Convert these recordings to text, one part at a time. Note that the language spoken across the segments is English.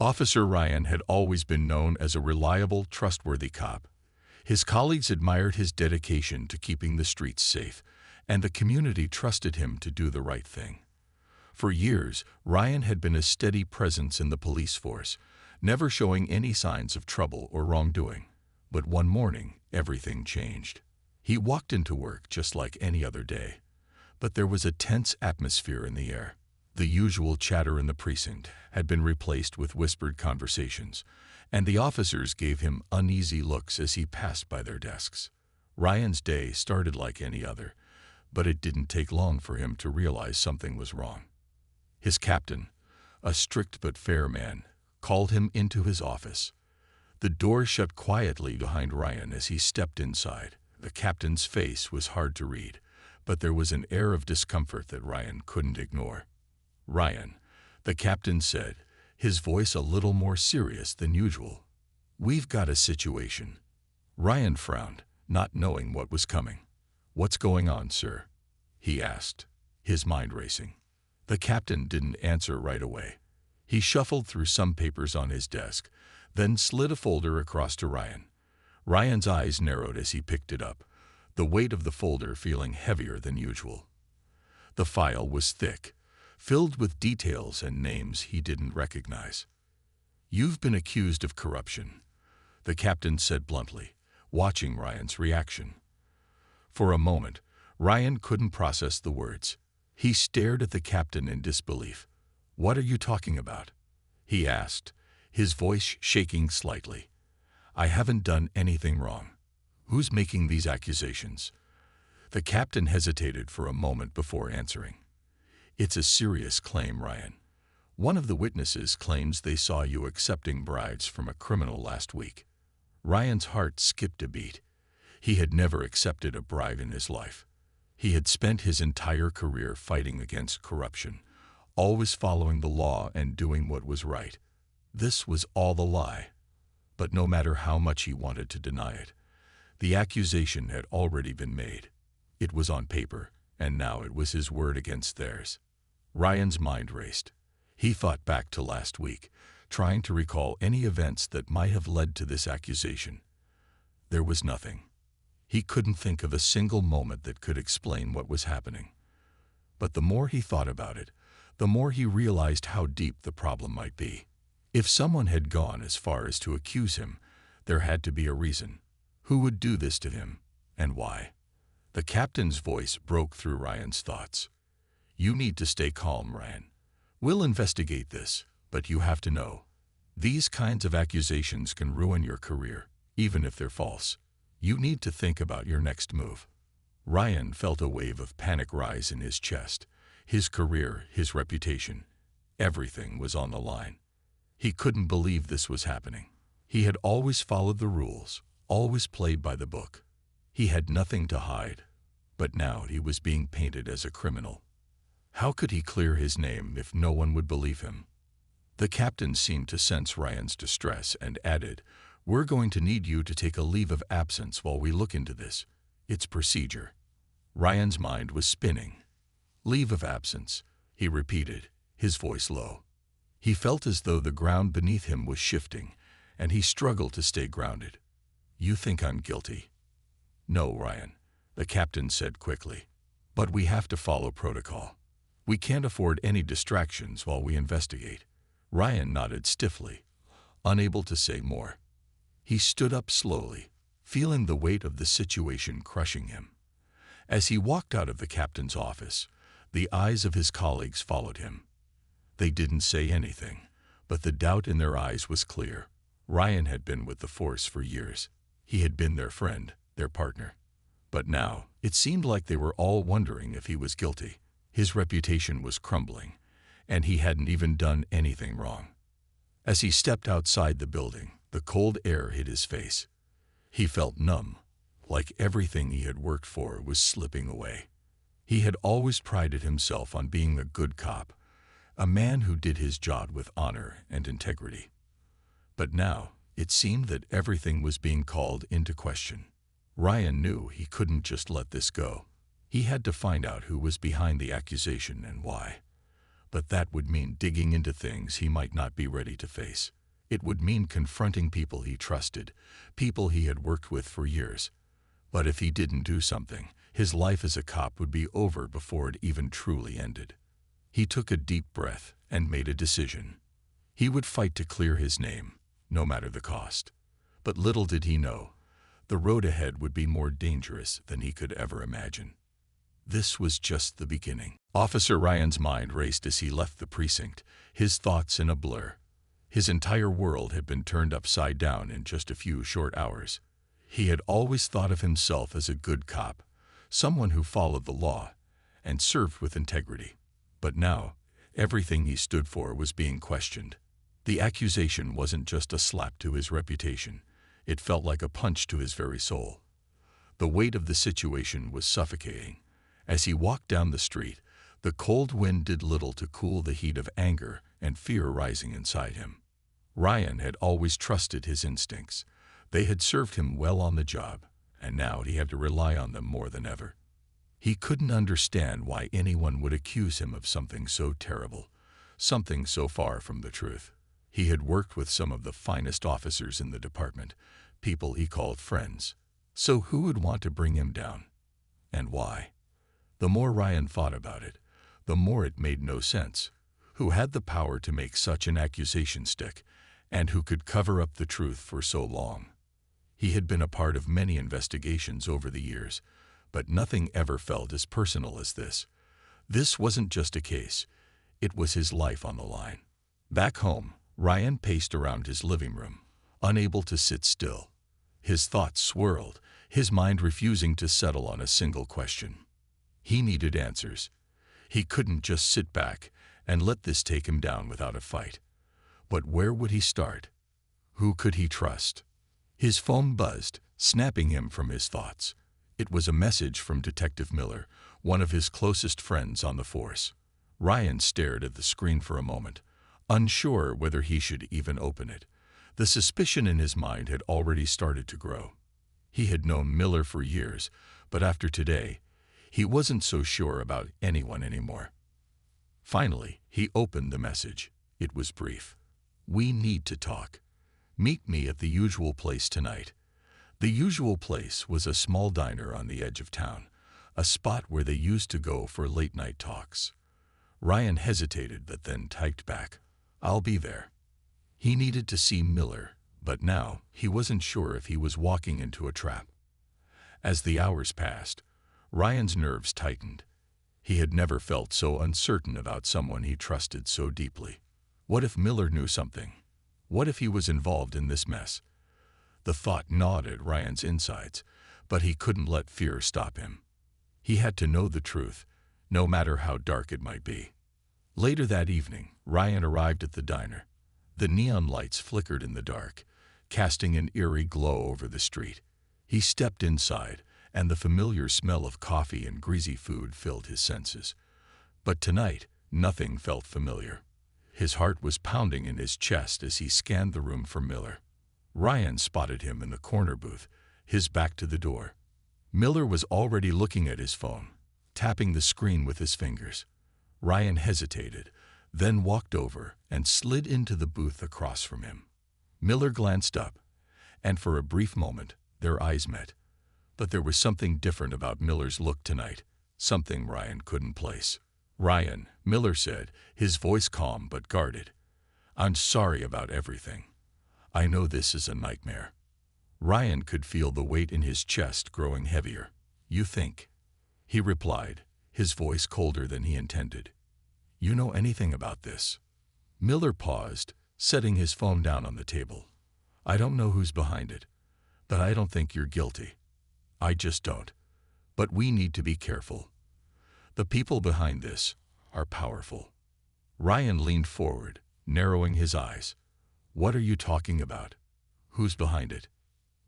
Officer Ryan had always been known as a reliable, trustworthy cop. His colleagues admired his dedication to keeping the streets safe, and the community trusted him to do the right thing. For years, Ryan had been a steady presence in the police force, never showing any signs of trouble or wrongdoing. But one morning, everything changed. He walked into work just like any other day. But there was a tense atmosphere in the air. The usual chatter in the precinct had been replaced with whispered conversations, and the officers gave him uneasy looks as he passed by their desks. Ryan's day started like any other, but it didn't take long for him to realize something was wrong. His captain, a strict but fair man, called him into his office. The door shut quietly behind Ryan as he stepped inside. The captain's face was hard to read, but there was an air of discomfort that Ryan couldn't ignore. "Ryan," the captain said, his voice a little more serious than usual. "We've got a situation." Ryan frowned, not knowing what was coming. "What's going on, sir?" he asked, his mind racing. The captain didn't answer right away. He shuffled through some papers on his desk, then slid a folder across to Ryan. Ryan's eyes narrowed as he picked it up, the weight of the folder feeling heavier than usual. The file was thick, filled with details and names he didn't recognize. "You've been accused of corruption," the captain said bluntly, watching Ryan's reaction. For a moment, Ryan couldn't process the words. He stared at the captain in disbelief. "What are you talking about?" he asked, his voice shaking slightly. "I haven't done anything wrong. Who's making these accusations?" The captain hesitated for a moment before answering. "It's a serious claim, Ryan. One of the witnesses claims they saw you accepting bribes from a criminal last week." Ryan's heart skipped a beat. He had never accepted a bribe in his life. He had spent his entire career fighting against corruption, always following the law and doing what was right. This was all a lie. But no matter how much he wanted to deny it, the accusation had already been made. It was on paper, and now it was his word against theirs. Ryan's mind raced. He thought back to last week, trying to recall any events that might have led to this accusation. There was nothing. He couldn't think of a single moment that could explain what was happening. But the more he thought about it, the more he realized how deep the problem might be. If someone had gone as far as to accuse him, there had to be a reason. Who would do this to him, and why? The captain's voice broke through Ryan's thoughts. "You need to stay calm, Ryan. We'll investigate this, but you have to know. These kinds of accusations can ruin your career, even if they're false. You need to think about your next move." Ryan felt a wave of panic rise in his chest. His career, his reputation, everything was on the line. He couldn't believe this was happening. He had always followed the rules, always played by the book. He had nothing to hide, but now he was being painted as a criminal. How could he clear his name if no one would believe him? The captain seemed to sense Ryan's distress and added, "We're going to need you to take a leave of absence while we look into this. It's procedure." Ryan's mind was spinning. "Leave of absence," he repeated, his voice low. He felt as though the ground beneath him was shifting, and he struggled to stay grounded. "You think I'm guilty?" "No, Ryan," the captain said quickly. "But we have to follow protocol. We can't afford any distractions while we investigate." Ryan nodded stiffly, unable to say more. He stood up slowly, feeling the weight of the situation crushing him. As he walked out of the captain's office, the eyes of his colleagues followed him. They didn't say anything, but the doubt in their eyes was clear. Ryan had been with the force for years. He had been their friend, their partner. But now, it seemed like they were all wondering if he was guilty. His reputation was crumbling, and he hadn't even done anything wrong. As he stepped outside the building, the cold air hit his face. He felt numb, like everything he had worked for was slipping away. He had always prided himself on being a good cop, a man who did his job with honor and integrity. But now, it seemed that everything was being called into question. Ryan knew he couldn't just let this go. He had to find out who was behind the accusation and why. But that would mean digging into things he might not be ready to face. It would mean confronting people he trusted, people he had worked with for years. But if he didn't do something, his life as a cop would be over before it even truly ended. He took a deep breath and made a decision. He would fight to clear his name, no matter the cost. But little did he know, the road ahead would be more dangerous than he could ever imagine. This was just the beginning. Officer Ryan's mind raced as he left the precinct, his thoughts in a blur. His entire world had been turned upside down in just a few short hours. He had always thought of himself as a good cop, someone who followed the law and served with integrity. But now, everything he stood for was being questioned. The accusation wasn't just a slap to his reputation. It felt like a punch to his very soul. The weight of the situation was suffocating. As he walked down the street, the cold wind did little to cool the heat of anger and fear rising inside him. Ryan had always trusted his instincts. They had served him well on the job, and now he had to rely on them more than ever. He couldn't understand why anyone would accuse him of something so terrible, something so far from the truth. He had worked with some of the finest officers in the department, people he called friends. So who would want to bring him down? And why? The more Ryan thought about it, the more it made no sense. Who had the power to make such an accusation stick, and who could cover up the truth for so long? He had been a part of many investigations over the years, but nothing ever felt as personal as this. This wasn't just a case. It was his life on the line. Back home, Ryan paced around his living room, unable to sit still. His thoughts swirled, his mind refusing to settle on a single question. He needed answers. He couldn't just sit back and let this take him down without a fight. But where would he start? Who could he trust? His phone buzzed, snapping him from his thoughts. It was a message from Detective Miller, one of his closest friends on the force. Ryan stared at the screen for a moment, unsure whether he should even open it. The suspicion in his mind had already started to grow. He had known Miller for years, but after today, he wasn't so sure about anyone anymore. Finally, he opened the message. It was brief. "We need to talk. Meet me at the usual place tonight." The usual place was a small diner on the edge of town, a spot where they used to go for late-night talks. Ryan hesitated but then typed back, "I'll be there." He needed to see Miller, but now he wasn't sure if he was walking into a trap. As the hours passed, Ryan's nerves tightened. He had never felt so uncertain about someone he trusted so deeply. What if Miller knew something? What if he was involved in this mess? The thought gnawed at Ryan's insides, but he couldn't let fear stop him. He had to know the truth, no matter how dark it might be. Later that evening, Ryan arrived at the diner. The neon lights flickered in the dark, casting an eerie glow over the street. He stepped inside, and the familiar smell of coffee and greasy food filled his senses. But tonight, nothing felt familiar. His heart was pounding in his chest as he scanned the room for Miller. Ryan spotted him in the corner booth, his back to the door. Miller was already looking at his phone, tapping the screen with his fingers. Ryan hesitated, then walked over and slid into the booth across from him. Miller glanced up, and for a brief moment, their eyes met. But there was something different about Miller's look tonight, something Ryan couldn't place. "Ryan," Miller said, his voice calm but guarded. "I'm sorry about everything. I know this is a nightmare." Ryan could feel the weight in his chest growing heavier. "You think?" he replied, his voice colder than he intended. "You know anything about this?" Miller paused, setting his phone down on the table. "I don't know who's behind it, but I don't think you're guilty. I just don't. But we need to be careful. The people behind this are powerful." Ryan leaned forward, narrowing his eyes. "What are you talking about? Who's behind it?"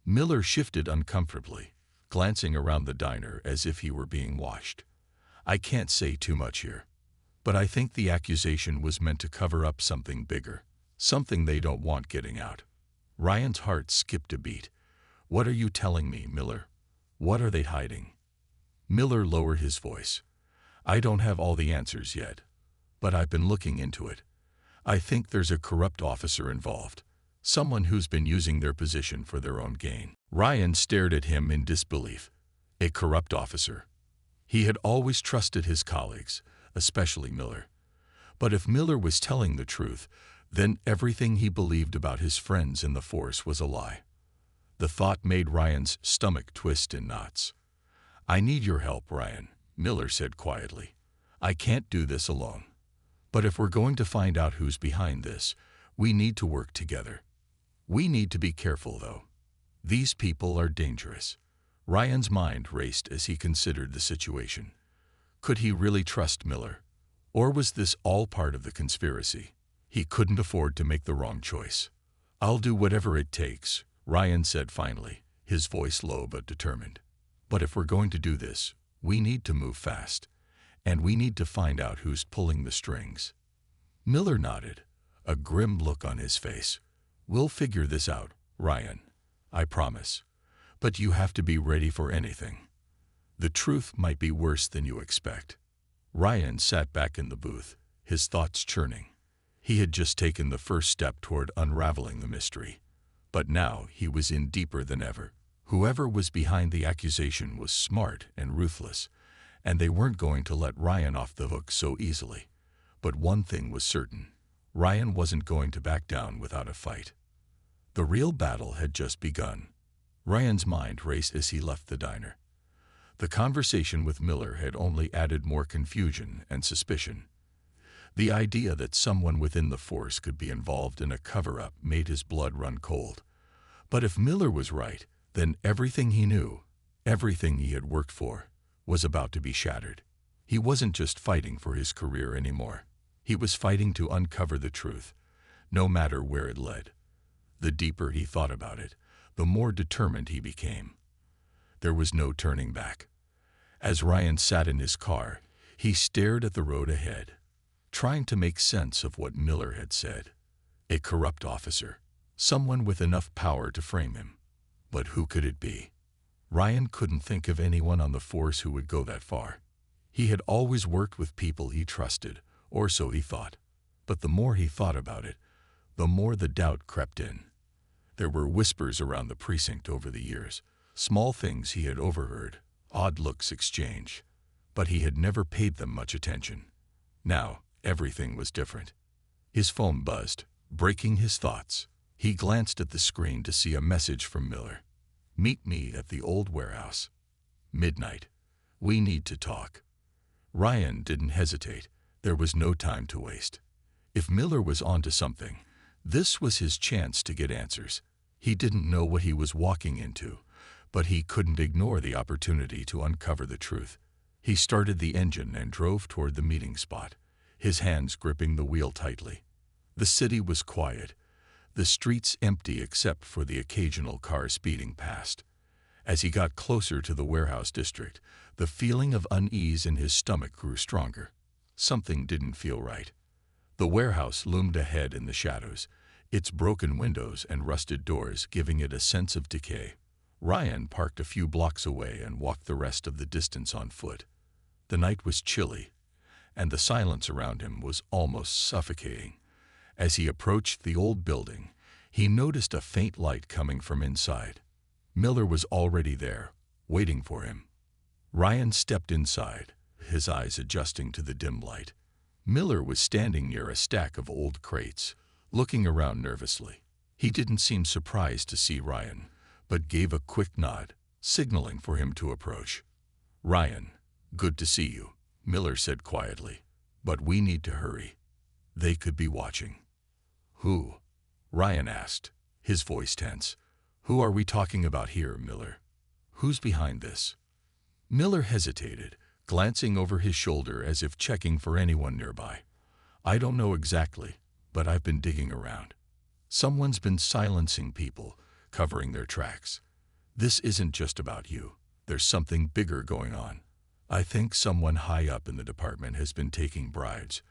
Miller shifted uncomfortably, glancing around the diner as if he were being watched. "I can't say too much here, but I think the accusation was meant to cover up something bigger, something they don't want getting out." Ryan's heart skipped a beat. "What are you telling me, Miller? What are they hiding?" Miller lowered his voice. "I don't have all the answers yet, but I've been looking into it. I think there's a corrupt officer involved, someone who's been using their position for their own gain." Ryan stared at him in disbelief. A corrupt officer. He had always trusted his colleagues, especially Miller. But if Miller was telling the truth, then everything he believed about his friends in the force was a lie. The thought made Ryan's stomach twist in knots. "I need your help, Ryan," Miller said quietly. "I can't do this alone. But if we're going to find out who's behind this, we need to work together. We need to be careful, though. These people are dangerous." Ryan's mind raced as he considered the situation. Could he really trust Miller? Or was this all part of the conspiracy? He couldn't afford to make the wrong choice. "I'll do whatever it takes," Ryan said finally, his voice low but determined. "But if we're going to do this, we need to move fast. And we need to find out who's pulling the strings." Miller nodded, a grim look on his face. "We'll figure this out, Ryan. I promise. But you have to be ready for anything. The truth might be worse than you expect." Ryan sat back in the booth, his thoughts churning. He had just taken the first step toward unraveling the mystery. But now he was in deeper than ever. Whoever was behind the accusation was smart and ruthless, and they weren't going to let Ryan off the hook so easily. But one thing was certain. Ryan wasn't going to back down without a fight. The real battle had just begun. Ryan's mind raced as he left the diner. The conversation with Miller had only added more confusion and suspicion. The idea that someone within the force could be involved in a cover-up made his blood run cold. But if Miller was right, then everything he knew, everything he had worked for, was about to be shattered. He wasn't just fighting for his career anymore. He was fighting to uncover the truth, no matter where it led. The deeper he thought about it, the more determined he became. There was no turning back. As Ryan sat in his car, he stared at the road ahead, trying to make sense of what Miller had said. A corrupt officer, someone with enough power to frame him. But who could it be? Ryan couldn't think of anyone on the force who would go that far. He had always worked with people he trusted, or so he thought. But the more he thought about it, the more the doubt crept in. There were whispers around the precinct over the years, small things he had overheard, odd looks exchanged, but he had never paid them much attention. Now, everything was different. His phone buzzed, breaking his thoughts. He glanced at the screen to see a message from Miller. "Meet me at the old warehouse. Midnight. We need to talk." Ryan didn't hesitate. There was no time to waste. If Miller was onto something, this was his chance to get answers. He didn't know what he was walking into, but he couldn't ignore the opportunity to uncover the truth. He started the engine and drove toward the meeting spot, his hands gripping the wheel tightly. The city was quiet, the streets empty except for the occasional car speeding past. As he got closer to the warehouse district, the feeling of unease in his stomach grew stronger. Something didn't feel right. The warehouse loomed ahead in the shadows, its broken windows and rusted doors giving it a sense of decay. Ryan parked a few blocks away and walked the rest of the distance on foot. The night was chilly, and the silence around him was almost suffocating. As he approached the old building, he noticed a faint light coming from inside. Miller was already there, waiting for him. Ryan stepped inside, his eyes adjusting to the dim light. Miller was standing near a stack of old crates, looking around nervously. He didn't seem surprised to see Ryan, but gave a quick nod, signaling for him to approach. "Ryan, good to see you," Miller said quietly. "But we need to hurry. They could be watching." "Who?" Ryan asked, his voice tense. "Who are we talking about here, Miller? Who's behind this?" Miller hesitated, glancing over his shoulder as if checking for anyone nearby. "I don't know exactly, but I've been digging around. Someone's been silencing people, covering their tracks. This isn't just about you. There's something bigger going on. I think someone high up in the department has been taking bribes,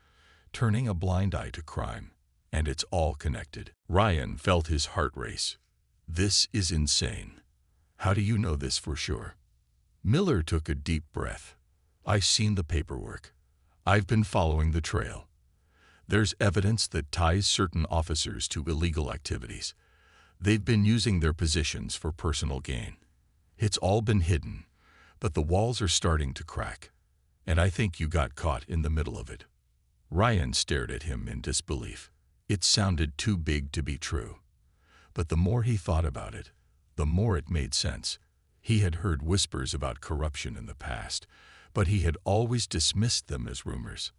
turning a blind eye to crime, and it's all connected." Ryan felt his heart race. "This is insane. How do you know this for sure?" Miller took a deep breath. "I've seen the paperwork. I've been following the trail. There's evidence that ties certain officers to illegal activities. They've been using their positions for personal gain. It's all been hidden, but the walls are starting to crack. And I think you got caught in the middle of it." Ryan stared at him in disbelief. It sounded too big to be true. But the more he thought about it, the more it made sense. He had heard whispers about corruption in the past, but he had always dismissed them as rumors.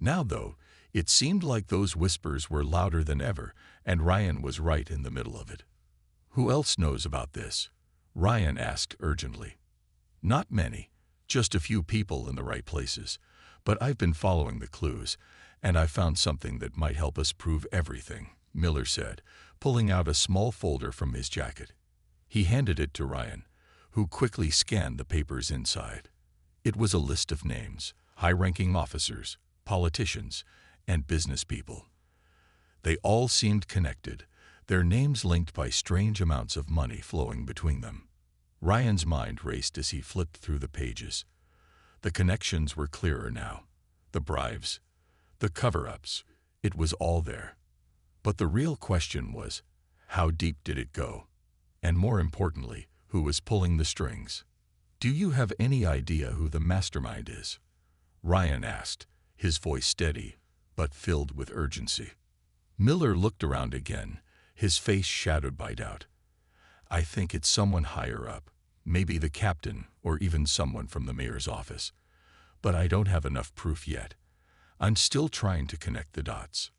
Now, though, it seemed like those whispers were louder than ever, and Ryan was right in the middle of it. "Who else knows about this?" Ryan asked urgently. "Not many, just a few people in the right places. But I've been following the clues, and I've found something that might help us prove everything," Miller said, pulling out a small folder from his jacket. He handed it to Ryan, who quickly scanned the papers inside. It was a list of names, high-ranking officers, politicians, and business people. They all seemed connected, their names linked by strange amounts of money flowing between them. Ryan's mind raced as he flipped through the pages. The connections were clearer now. The bribes, the cover-ups, it was all there. But the real question was, how deep did it go? And more importantly, who was pulling the strings? "Do you have any idea who the mastermind is?" Ryan asked, his voice steady, but filled with urgency. Miller looked around again, his face shadowed by doubt. "I think it's someone higher up, maybe the captain or even someone from the mayor's office. But I don't have enough proof yet. I'm still trying to connect the dots."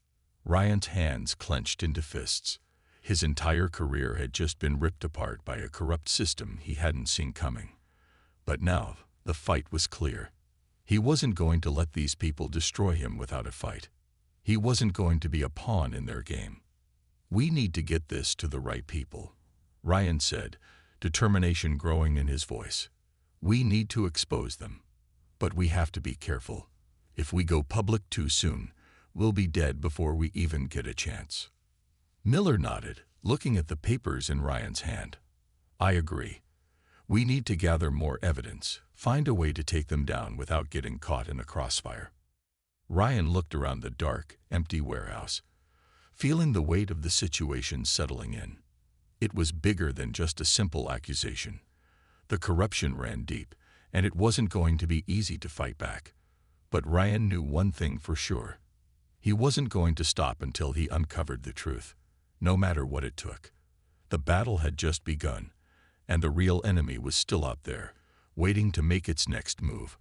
Ryan's hands clenched into fists. His entire career had just been ripped apart by a corrupt system he hadn't seen coming. But now, the fight was clear. He wasn't going to let these people destroy him without a fight. He wasn't going to be a pawn in their game. "We need to get this to the right people," Ryan said, determination growing in his voice. "We need to expose them. But we have to be careful. If we go public too soon, we'll be dead before we even get a chance." Miller nodded, looking at the papers in Ryan's hand. "I agree. We need to gather more evidence, find a way to take them down without getting caught in a crossfire." Ryan looked around the dark, empty warehouse, feeling the weight of the situation settling in. It was bigger than just a simple accusation. The corruption ran deep, and it wasn't going to be easy to fight back. But Ryan knew one thing for sure. He wasn't going to stop until he uncovered the truth, no matter what it took. The battle had just begun, and the real enemy was still out there, waiting to make its next move.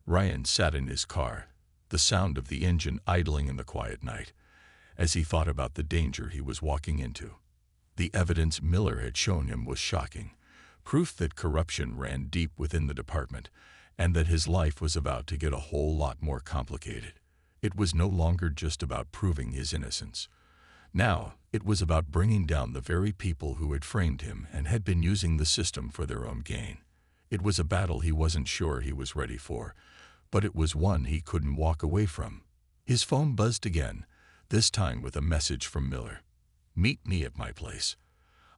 Ryan sat in his car, the sound of the engine idling in the quiet night, as he thought about the danger he was walking into. The evidence Miller had shown him was shocking, proof that corruption ran deep within the department, and that his life was about to get a whole lot more complicated. It was no longer just about proving his innocence. Now, it was about bringing down the very people who had framed him and had been using the system for their own gain. It was a battle he wasn't sure he was ready for, but it was one he couldn't walk away from. His phone buzzed again, this time with a message from Miller. "Meet me at my place.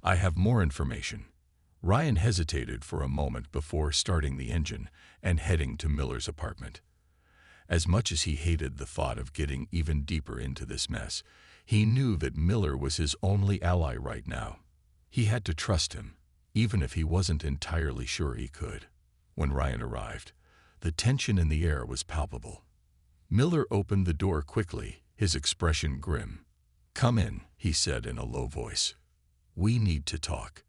I have more information." Ryan hesitated for a moment before starting the engine and heading to Miller's apartment. As much as he hated the thought of getting even deeper into this mess, he knew that Miller was his only ally right now. He had to trust him, even if he wasn't entirely sure he could. When Ryan arrived, the tension in the air was palpable. Miller opened the door quickly, his expression grim. "Come in," he said in a low voice. "We need to talk."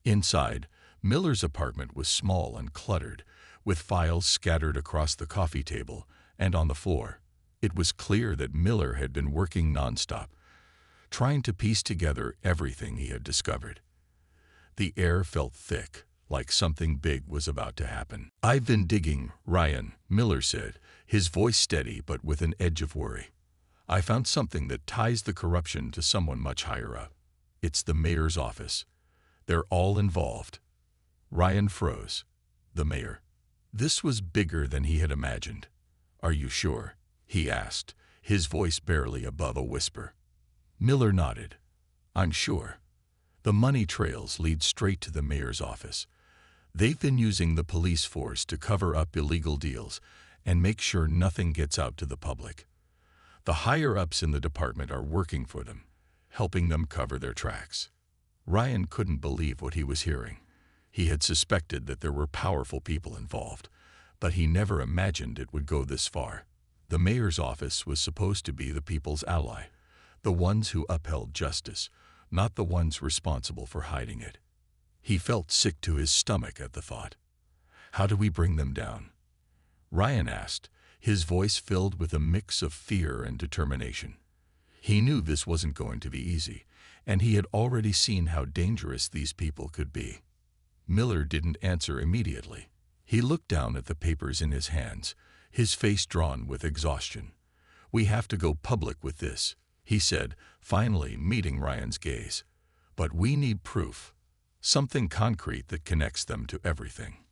Inside, Miller's apartment was small and cluttered, with files scattered across the coffee table and on the floor. It was clear that Miller had been working nonstop, trying to piece together everything he had discovered. The air felt thick, like something big was about to happen. "I've been digging, Ryan," Miller said, his voice steady but with an edge of worry. "I found something that ties the corruption to someone much higher up. It's the mayor's office. They're all involved." Ryan froze. The mayor. This was bigger than he had imagined. "Are you sure?" he asked, his voice barely above a whisper. Miller nodded. "I'm sure. The money trails lead straight to the mayor's office. They've been using the police force to cover up illegal deals and make sure nothing gets out to the public. The higher-ups in the department are working for them, helping them cover their tracks. Ryan couldn't believe what he was hearing. He had suspected that there were powerful people involved, but he never imagined it would go this far. The mayor's office was supposed to be the people's ally, the ones who upheld justice, not the ones responsible for hiding it. He felt sick to his stomach at the thought. How do we bring them down? Ryan asked, his voice filled with a mix of fear and determination. He knew this wasn't going to be easy, and he had already seen how dangerous these people could be. Miller didn't answer immediately. He looked down at the papers in his hands, his face drawn with exhaustion. "We have to go public with this," he said, finally meeting Ryan's gaze. "But we need proof, something concrete that connects them to everything.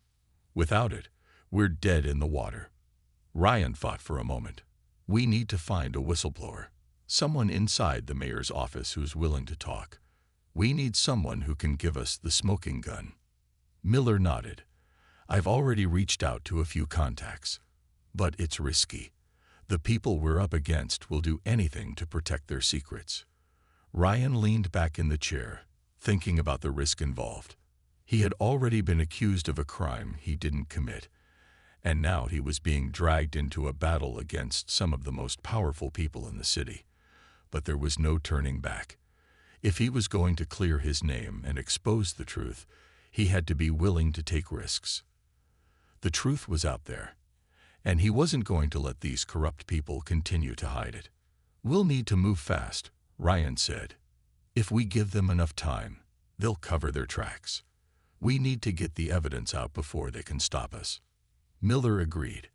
Without it, we're dead in the water." Ryan thought for a moment. "We need to find a whistleblower, someone inside the mayor's office who's willing to talk. We need someone who can give us the smoking gun." Miller nodded. "I've already reached out to a few contacts. But it's risky. The people we're up against will do anything to protect their secrets." Ryan leaned back in the chair, thinking about the risk involved. He had already been accused of a crime he didn't commit, and now he was being dragged into a battle against some of the most powerful people in the city. But there was no turning back. If he was going to clear his name and expose the truth, he had to be willing to take risks. The truth was out there, and he wasn't going to let these corrupt people continue to hide it. "We'll need to move fast," Ryan said. "If we give them enough time, they'll cover their tracks. We need to get the evidence out before they can stop us." Miller agreed.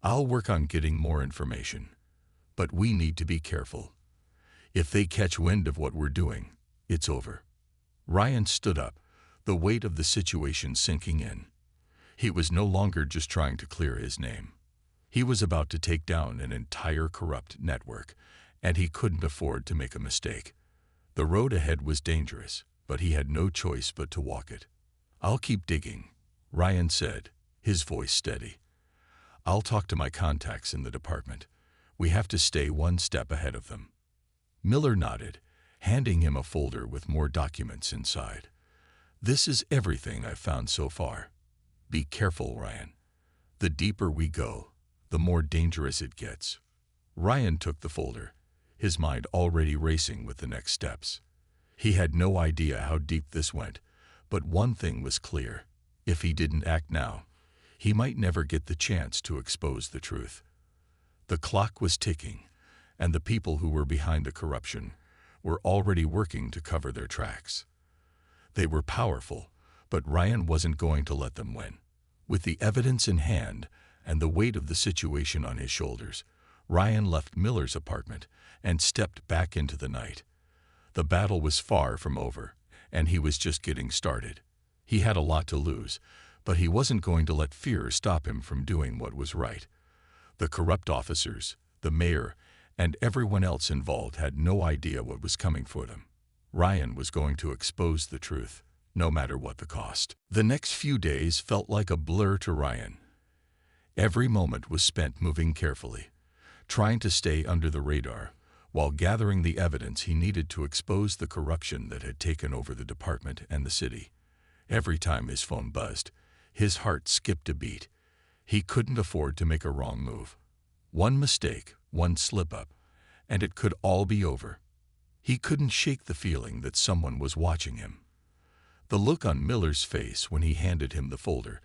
"I'll work on getting more information. But we need to be careful. If they catch wind of what we're doing, it's over." Ryan stood up, the weight of the situation sinking in. He was no longer just trying to clear his name. He was about to take down an entire corrupt network, and he couldn't afford to make a mistake. The road ahead was dangerous, but he had no choice but to walk it. "I'll keep digging," Ryan said, his voice steady. "I'll talk to my contacts in the department. We have to stay one step ahead of them." Miller nodded, handing him a folder with more documents inside. "This is everything I've found so far. Be careful, Ryan. The deeper we go, the more dangerous it gets." Ryan took the folder, his mind already racing with the next steps. He had no idea how deep this went, but one thing was clear. If he didn't act now, he might never get the chance to expose the truth. The clock was ticking, and the people who were behind the corruption were already working to cover their tracks. They were powerful, but Ryan wasn't going to let them win. With the evidence in hand and the weight of the situation on his shoulders, Ryan left Miller's apartment and stepped back into the night. The battle was far from over, and he was just getting started. He had a lot to lose, but he wasn't going to let fear stop him from doing what was right. The corrupt officers, the mayor, and everyone else involved had no idea what was coming for them. Ryan was going to expose the truth, no matter what the cost. The next few days felt like a blur to Ryan. Every moment was spent moving carefully, trying to stay under the radar, while gathering the evidence he needed to expose the corruption that had taken over the department and the city. Every time his phone buzzed, his heart skipped a beat. He couldn't afford to make a wrong move. One mistake, one slip-up, and it could all be over. He couldn't shake the feeling that someone was watching him. The look on Miller's face when he handed him the folder,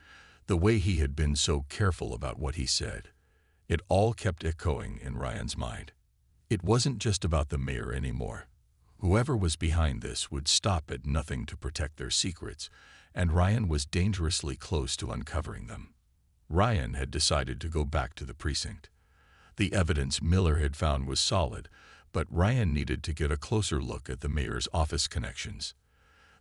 the way he had been so careful about what he said, it all kept echoing in Ryan's mind. It wasn't just about the mayor anymore. Whoever was behind this would stop at nothing to protect their secrets, and Ryan was dangerously close to uncovering them. Ryan had decided to go back to the precinct. The evidence Miller had found was solid, but Ryan needed to get a closer look at the mayor's office connections.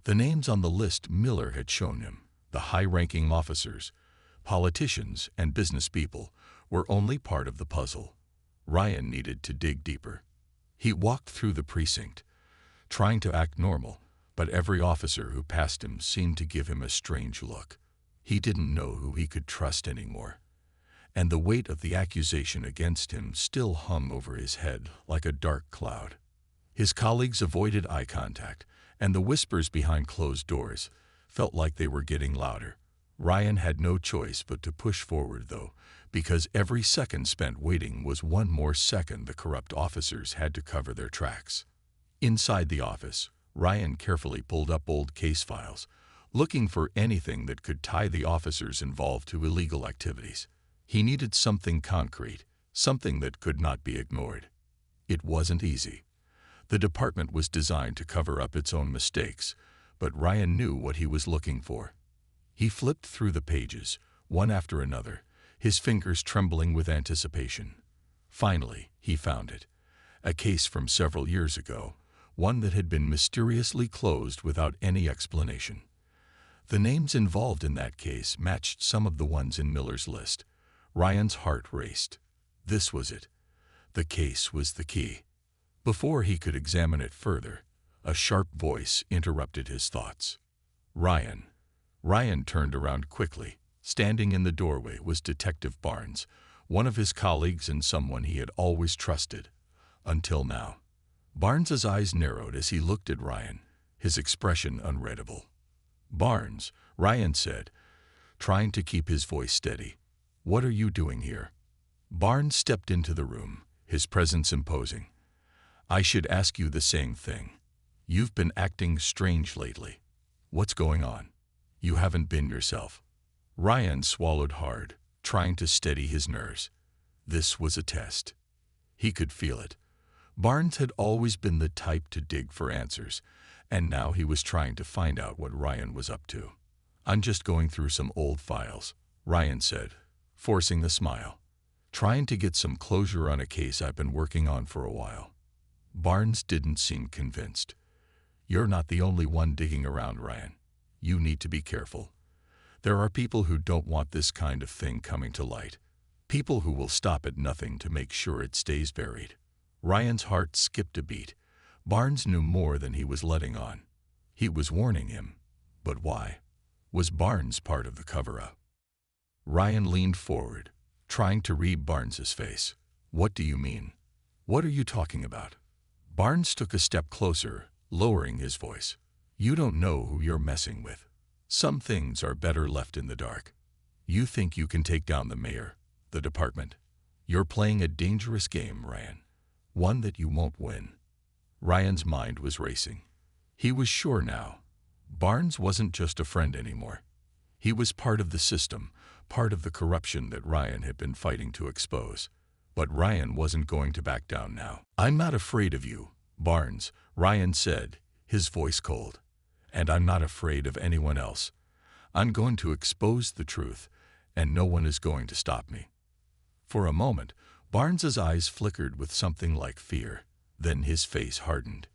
The names on the list Miller had shown him, the high-ranking officers, politicians, and business people, were only part of the puzzle. Ryan needed to dig deeper. He walked through the precinct, trying to act normal, but every officer who passed him seemed to give him a strange look. He didn't know who he could trust anymore. and the weight of the accusation against him still hung over his head like a dark cloud. His colleagues avoided eye contact, and the whispers behind closed doors felt like they were getting louder. Ryan had no choice but to push forward, though, because every second spent waiting was one more second the corrupt officers had to cover their tracks. Inside the office, Ryan carefully pulled up old case files, looking for anything that could tie the officers involved to illegal activities. He needed something concrete, something that could not be ignored. It wasn't easy. The department was designed to cover up its own mistakes, but Ryan knew what he was looking for. He flipped through the pages, one after another, his fingers trembling with anticipation. Finally, he found it. A case from several years ago, one that had been mysteriously closed without any explanation. The names involved in that case matched some of the ones in Miller's list. Ryan's heart raced. This was it. The case was the key. Before he could examine it further, a sharp voice interrupted his thoughts. Ryan. Ryan turned around quickly. Standing in the doorway was Detective Barnes, one of his colleagues and someone he had always trusted. Until now. Barnes's eyes narrowed as he looked at Ryan, his expression unreadable. Barnes, Ryan said, trying to keep his voice steady. What are you doing here? Barnes stepped into the room, his presence imposing. I should ask you the same thing. You've been acting strange lately. What's going on? You haven't been yourself. Ryan swallowed hard, trying to steady his nerves. This was a test. He could feel it. Barnes had always been the type to dig for answers, and now he was trying to find out what Ryan was up to. I'm just going through some old files, Ryan said, forcing a smile. Trying to get some closure on a case I've been working on for a while. Barnes didn't seem convinced. You're not the only one digging around, Ryan. You need to be careful. There are people who don't want this kind of thing coming to light. People who will stop at nothing to make sure it stays buried. Ryan's heart skipped a beat. Barnes knew more than he was letting on. He was warning him. But why? Was Barnes part of the cover-up? Ryan leaned forward, trying to read Barnes's face. What do you mean? What are you talking about? Barnes took a step closer, lowering his voice. You don't know who you're messing with. Some things are better left in the dark. You think you can take down the mayor, the department. You're playing a dangerous game, Ryan. One that you won't win. Ryan's mind was racing. He was sure now. Barnes wasn't just a friend anymore. He was part of the system, part of the corruption that Ryan had been fighting to expose. But Ryan wasn't going to back down now. I'm not afraid of you, Barnes, Ryan said, his voice cold. And I'm not afraid of anyone else. I'm going to expose the truth, and no one is going to stop me. For a moment, Barnes's eyes flickered with something like fear. Then his face hardened.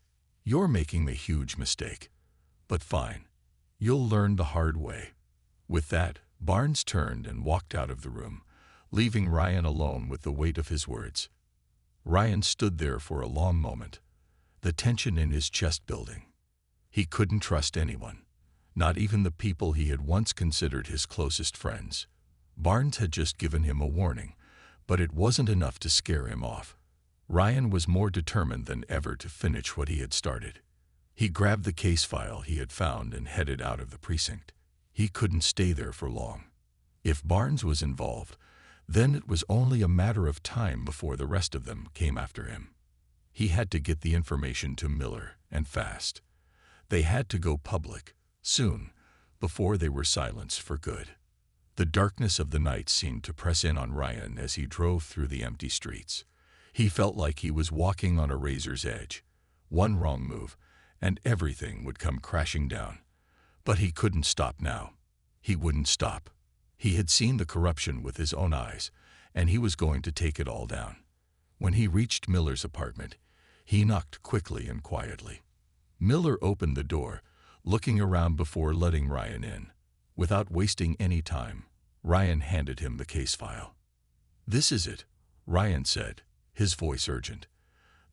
You're making a huge mistake. But fine. You'll learn the hard way. With that, Barnes turned and walked out of the room, leaving Ryan alone with the weight of his words. Ryan stood there for a long moment, the tension in his chest building. He couldn't trust anyone, not even the people he had once considered his closest friends. Barnes had just given him a warning, but it wasn't enough to scare him off. Ryan was more determined than ever to finish what he had started. He grabbed the case file he had found and headed out of the precinct. He couldn't stay there for long. If Barnes was involved, then it was only a matter of time before the rest of them came after him. He had to get the information to Miller, and fast. They had to go public, soon, before they were silenced for good. The darkness of the night seemed to press in on Ryan as he drove through the empty streets. He felt like he was walking on a razor's edge. One wrong move, and everything would come crashing down. But he couldn't stop now. He wouldn't stop. He had seen the corruption with his own eyes, and he was going to take it all down. When he reached Miller's apartment, he knocked quickly and quietly. Miller opened the door, looking around before letting Ryan in. Without wasting any time, Ryan handed him the case file. This is it, Ryan said, his voice urgent.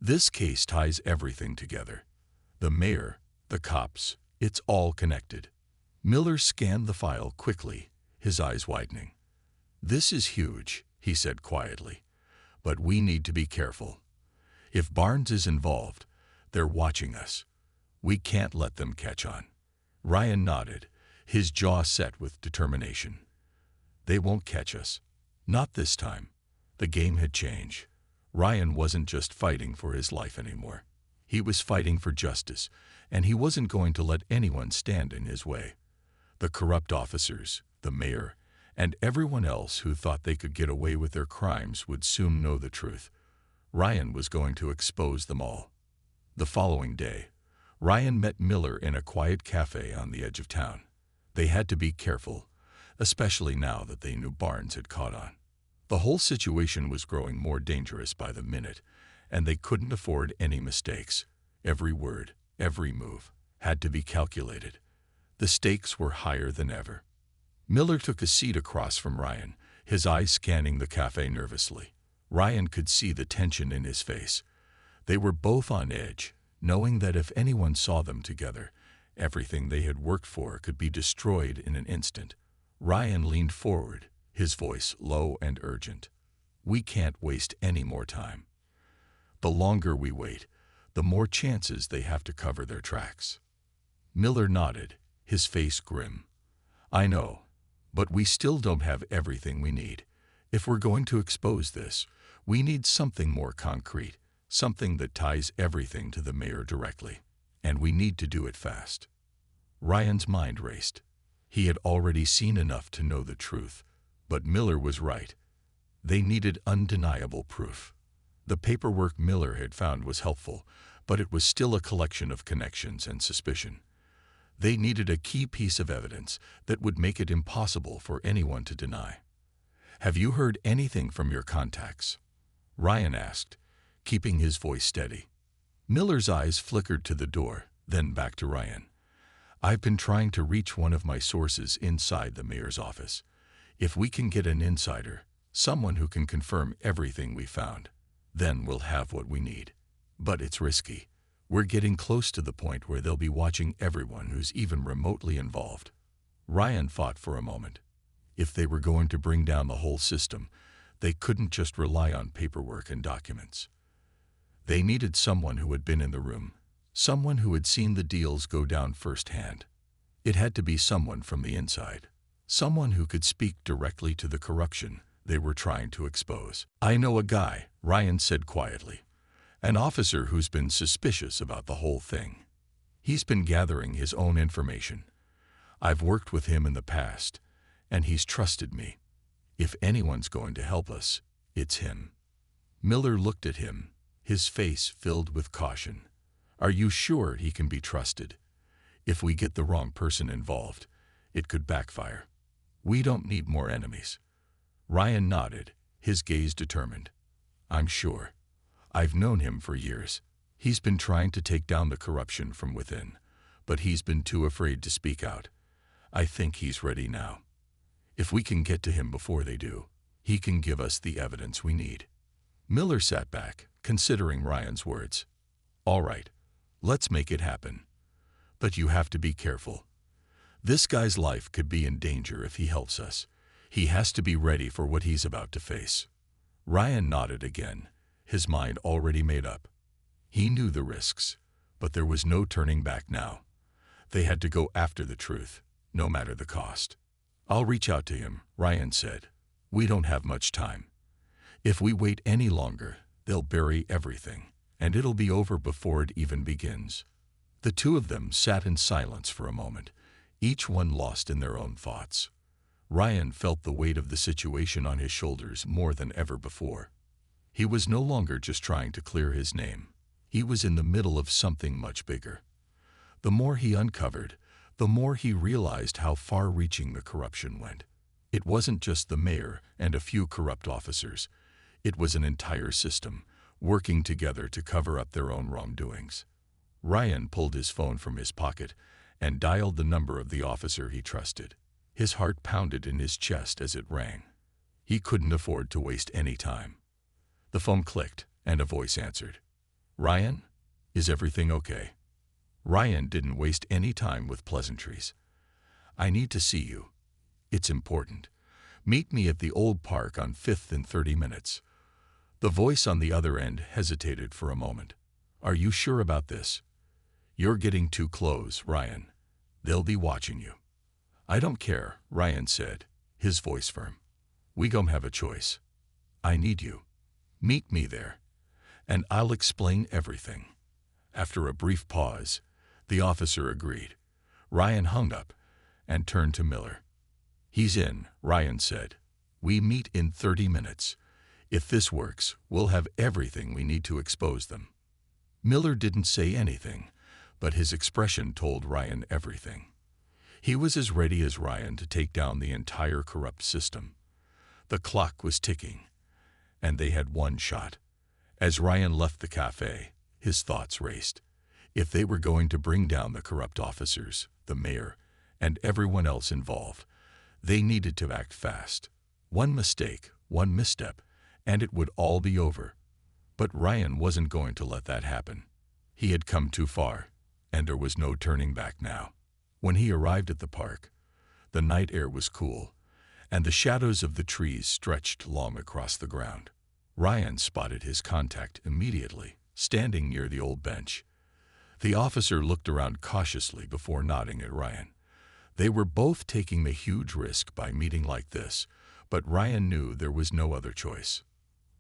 This case ties everything together. The mayor, the cops, it's all connected. Miller scanned the file quickly, his eyes widening. This is huge, he said quietly. "But we need to be careful. If Barnes is involved, they're watching us. We can't let them catch on." Ryan nodded, his jaw set with determination. "They won't catch us. Not this time." The game had changed. Ryan wasn't just fighting for his life anymore. He was fighting for justice, and he wasn't going to let anyone stand in his way. The corrupt officers, the mayor, and everyone else who thought they could get away with their crimes would soon know the truth. Ryan was going to expose them all. The following day, Ryan met Miller in a quiet cafe on the edge of town. They had to be careful, especially now that they knew Barnes had caught on. The whole situation was growing more dangerous by the minute, and they couldn't afford any mistakes. Every word, every move, had to be calculated. The stakes were higher than ever. Miller took a seat across from Ryan, his eyes scanning the cafe nervously. Ryan could see the tension in his face. They were both on edge, knowing that if anyone saw them together, everything they had worked for could be destroyed in an instant. Ryan leaned forward, his voice low and urgent. "We can't waste any more time. The longer we wait, the more chances they have to cover their tracks." Miller nodded, his face grim. "I know, but we still don't have everything we need. If we're going to expose this, we need something more concrete, something that ties everything to the mayor directly. And we need to do it fast." Ryan's mind raced. He had already seen enough to know the truth, but Miller was right. They needed undeniable proof. The paperwork Miller had found was helpful, but it was still a collection of connections and suspicion. They needed a key piece of evidence that would make it impossible for anyone to deny. "Have you heard anything from your contacts?" Ryan asked, keeping his voice steady. Miller's eyes flickered to the door, then back to Ryan. "I've been trying to reach one of my sources inside the mayor's office. If we can get an insider, someone who can confirm everything we found, then we'll have what we need. But it's risky. We're getting close to the point where they'll be watching everyone who's even remotely involved." Ryan thought for a moment. If they were going to bring down the whole system, they couldn't just rely on paperwork and documents. They needed someone who had been in the room, someone who had seen the deals go down firsthand. It had to be someone from the inside, someone who could speak directly to the corruption they were trying to expose. "I know a guy," Ryan said quietly. "An officer who's been suspicious about the whole thing. He's been gathering his own information. I've worked with him in the past, and he's trusted me. If anyone's going to help us, it's him." Miller looked at him, his face filled with caution. "Are you sure he can be trusted? If we get the wrong person involved, it could backfire. We don't need more enemies." Ryan nodded, his gaze determined. "I'm sure. I've known him for years. He's been trying to take down the corruption from within, but he's been too afraid to speak out. I think he's ready now. If we can get to him before they do, he can give us the evidence we need." Miller sat back, considering Ryan's words. "All right, let's make it happen. But you have to be careful. This guy's life could be in danger if he helps us. He has to be ready for what he's about to face." Ryan nodded again, his mind already made up. He knew the risks, but there was no turning back now. They had to go after the truth, no matter the cost. "I'll reach out to him," Ryan said. "We don't have much time. If we wait any longer, they'll bury everything, and it'll be over before it even begins." The two of them sat in silence for a moment, each one lost in their own thoughts. Ryan felt the weight of the situation on his shoulders more than ever before. He was no longer just trying to clear his name. He was in the middle of something much bigger. The more he uncovered, the more he realized how far-reaching the corruption went. It wasn't just the mayor and a few corrupt officers. It was an entire system, working together to cover up their own wrongdoings. Ryan pulled his phone from his pocket and dialed the number of the officer he trusted. His heart pounded in his chest as it rang. He couldn't afford to waste any time. The phone clicked, and a voice answered. "Ryan, is everything okay?" Ryan didn't waste any time with pleasantries. "I need to see you. It's important. Meet me at the old park on 5th in 30 minutes. The voice on the other end hesitated for a moment. Are you sure about this? You're getting too close, Ryan. They'll be watching you. I don't care, Ryan said, his voice firm. We gon' have a choice. I need you. Meet me there, and I'll explain everything. After a brief pause, the officer agreed. Ryan hung up and turned to Miller. He's in, Ryan said. We meet in 30 minutes. If this works, we'll have everything we need to expose them. Miller didn't say anything, but his expression told Ryan everything. He was as ready as Ryan to take down the entire corrupt system. The clock was ticking, and they had one shot. As Ryan left the cafe, his thoughts raced. If they were going to bring down the corrupt officers, the mayor, and everyone else involved, they needed to act fast. One mistake, one misstep, and it would all be over. But Ryan wasn't going to let that happen. He had come too far, and there was no turning back now. When he arrived at the park, the night air was cool, and the shadows of the trees stretched long across the ground. Ryan spotted his contact immediately, standing near the old bench. The officer looked around cautiously before nodding at Ryan. They were both taking the huge risk by meeting like this, but Ryan knew there was no other choice.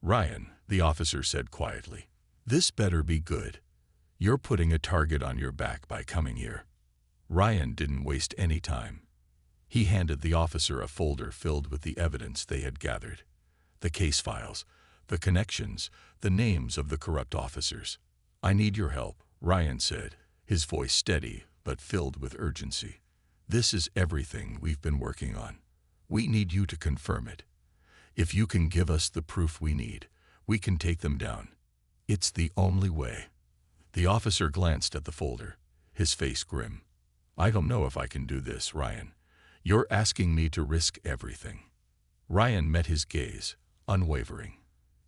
Ryan, the officer said quietly, this better be good. You're putting a target on your back by coming here. Ryan didn't waste any time. He handed the officer a folder filled with the evidence they had gathered. The case files, the connections, the names of the corrupt officers. I need your help, Ryan said, his voice steady but filled with urgency. This is everything we've been working on. We need you to confirm it. If you can give us the proof we need, we can take them down. It's the only way. The officer glanced at the folder, his face grim. I don't know if I can do this, Ryan. You're asking me to risk everything. Ryan met his gaze, unwavering.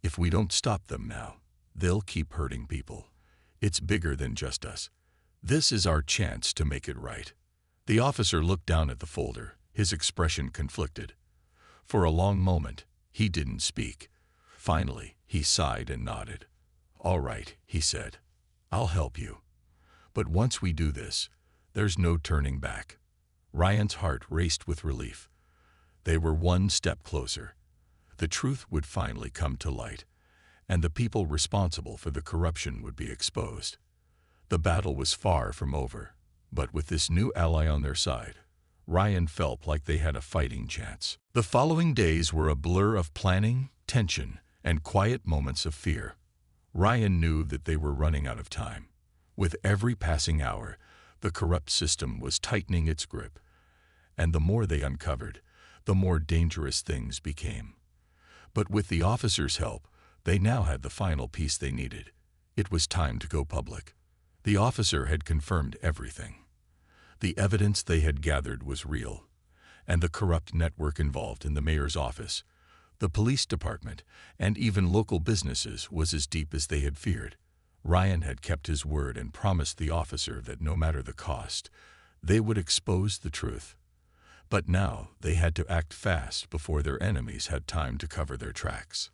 If we don't stop them now, they'll keep hurting people. It's bigger than just us. This is our chance to make it right. The officer looked down at the folder, his expression conflicted. For a long moment, he didn't speak. Finally, he sighed and nodded. All right, he said. I'll help you. But once we do this, there's no turning back. Ryan's heart raced with relief. They were one step closer. The truth would finally come to light, and the people responsible for the corruption would be exposed. The battle was far from over, but with this new ally on their side, Ryan felt like they had a fighting chance. The following days were a blur of planning, tension, and quiet moments of fear. Ryan knew that they were running out of time. With every passing hour, the corrupt system was tightening its grip, and the more they uncovered, the more dangerous things became. But with the officers' help, they now had the final piece they needed. It was time to go public. The officer had confirmed everything. The evidence they had gathered was real, and the corrupt network involved in the mayor's office, the police department, and even local businesses was as deep as they had feared. Ryan had kept his word and promised the officer that no matter the cost, they would expose the truth. But now they had to act fast before their enemies had time to cover their tracks.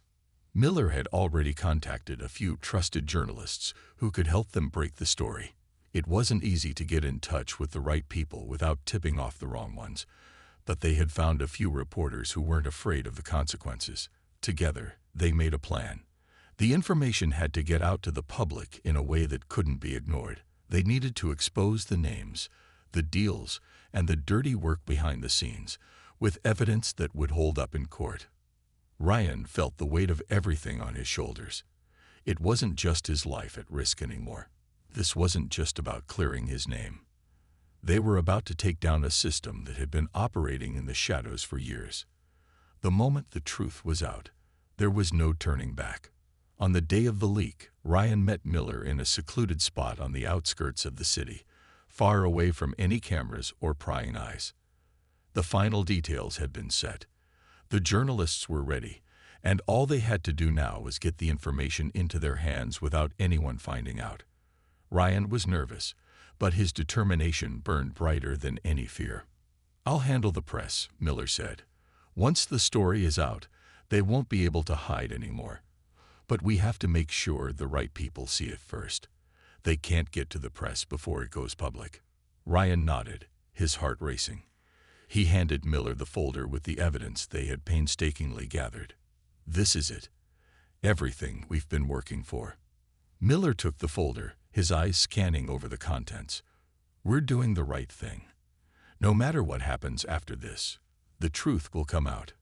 Miller had already contacted a few trusted journalists who could help them break the story. It wasn't easy to get in touch with the right people without tipping off the wrong ones, but they had found a few reporters who weren't afraid of the consequences. Together, they made a plan. The information had to get out to the public in a way that couldn't be ignored. They needed to expose the names, the deals, and the dirty work behind the scenes, with evidence that would hold up in court. Ryan felt the weight of everything on his shoulders. It wasn't just his life at risk anymore. This wasn't just about clearing his name. They were about to take down a system that had been operating in the shadows for years. The moment the truth was out, there was no turning back. On the day of the leak, Ryan met Miller in a secluded spot on the outskirts of the city, far away from any cameras or prying eyes. The final details had been set. The journalists were ready, and all they had to do now was get the information into their hands without anyone finding out. Ryan was nervous, but his determination burned brighter than any fear. I'll handle the press, Miller said. Once the story is out, they won't be able to hide anymore. But we have to make sure the right people see it first. They can't get to the press before it goes public." Ryan nodded, his heart racing. He handed Miller the folder with the evidence they had painstakingly gathered. "This is it. Everything we've been working for." Miller took the folder, his eyes scanning over the contents. "We're doing the right thing. No matter what happens after this, the truth will come out."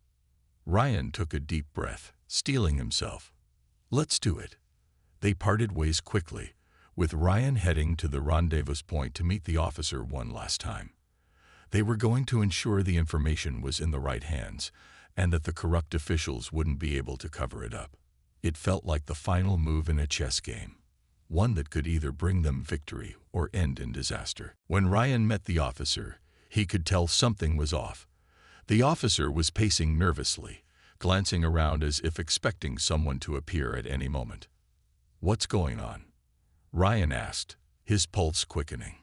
Ryan took a deep breath, steeling himself. "Let's do it." They parted ways quickly, with Ryan heading to the rendezvous point to meet the officer one last time. They were going to ensure the information was in the right hands and that the corrupt officials wouldn't be able to cover it up. It felt like the final move in a chess game, one that could either bring them victory or end in disaster. When Ryan met the officer, he could tell something was off. The officer was pacing nervously, glancing around as if expecting someone to appear at any moment. "What's going on?" Ryan asked, his pulse quickening.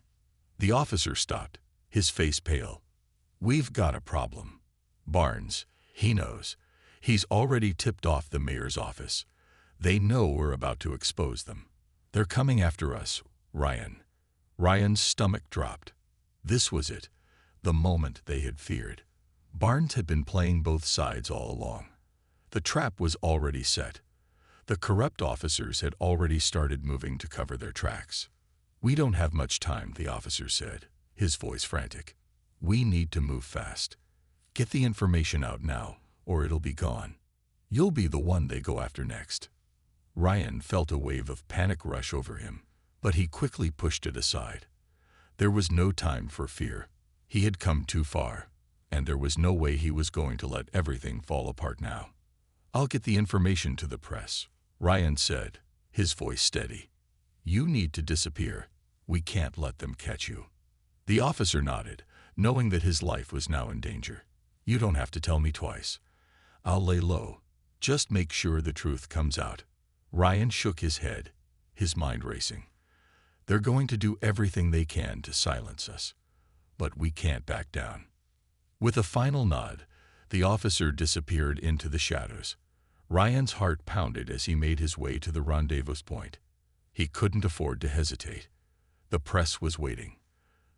The officer stopped, his face pale. "We've got a problem. Barnes, he knows. He's already tipped off the mayor's office. They know we're about to expose them. They're coming after us, Ryan." Ryan's stomach dropped. This was it, the moment they had feared. Barnes had been playing both sides all along. The trap was already set. The corrupt officers had already started moving to cover their tracks. "We don't have much time," the officer said, his voice frantic. "We need to move fast. Get the information out now, or it'll be gone. You'll be the one they go after next." Ryan felt a wave of panic rush over him, but he quickly pushed it aside. There was no time for fear. He had come too far, and there was no way he was going to let everything fall apart now. "I'll get the information to the press," Ryan said, his voice steady. "You need to disappear. We can't let them catch you." The officer nodded, knowing that his life was now in danger. "You don't have to tell me twice. I'll lay low. Just make sure the truth comes out." Ryan shook his head, his mind racing. "They're going to do everything they can to silence us, but we can't back down." With a final nod, the officer disappeared into the shadows. Ryan's heart pounded as he made his way to the rendezvous point. He couldn't afford to hesitate. The press was waiting.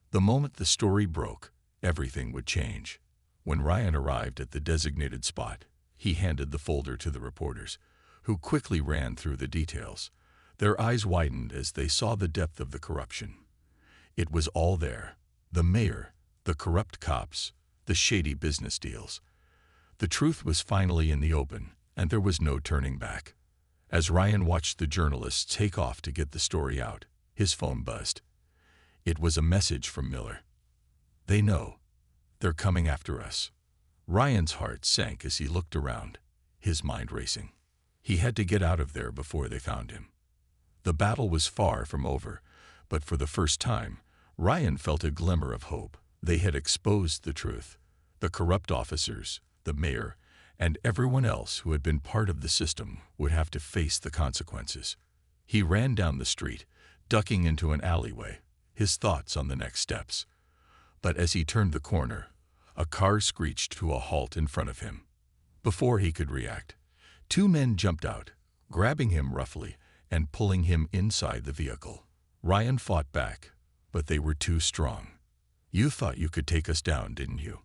The moment the story broke, everything would change. When Ryan arrived at the designated spot, he handed the folder to the reporters, who quickly ran through the details. Their eyes widened as they saw the depth of the corruption. It was all there: the mayor, the corrupt cops, the shady business deals. The truth was finally in the open, and there was no turning back. As Ryan watched the journalists take off to get the story out, his phone buzzed. It was a message from Miller. "They know. They're coming after us." Ryan's heart sank as he looked around, his mind racing. He had to get out of there before they found him. The battle was far from over, but for the first time, Ryan felt a glimmer of hope. They had exposed the truth. The corrupt officers, the mayor, and everyone else who had been part of the system would have to face the consequences. He ran down the street, ducking into an alleyway, his thoughts on the next steps. But as he turned the corner, a car screeched to a halt in front of him. Before he could react, two men jumped out, grabbing him roughly and pulling him inside the vehicle. Ryan fought back, but they were too strong. "You thought you could take us down, didn't you?"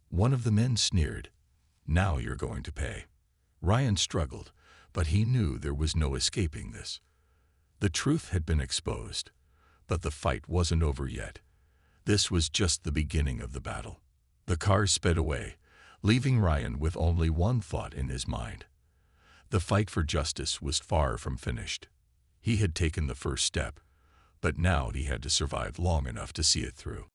One of the men sneered. "Now you're going to pay." Ryan struggled, but he knew there was no escaping this. The truth had been exposed, but the fight wasn't over yet. This was just the beginning of the battle. The car sped away, leaving Ryan with only one thought in his mind. The fight for justice was far from finished. He had taken the first step, but now he had to survive long enough to see it through.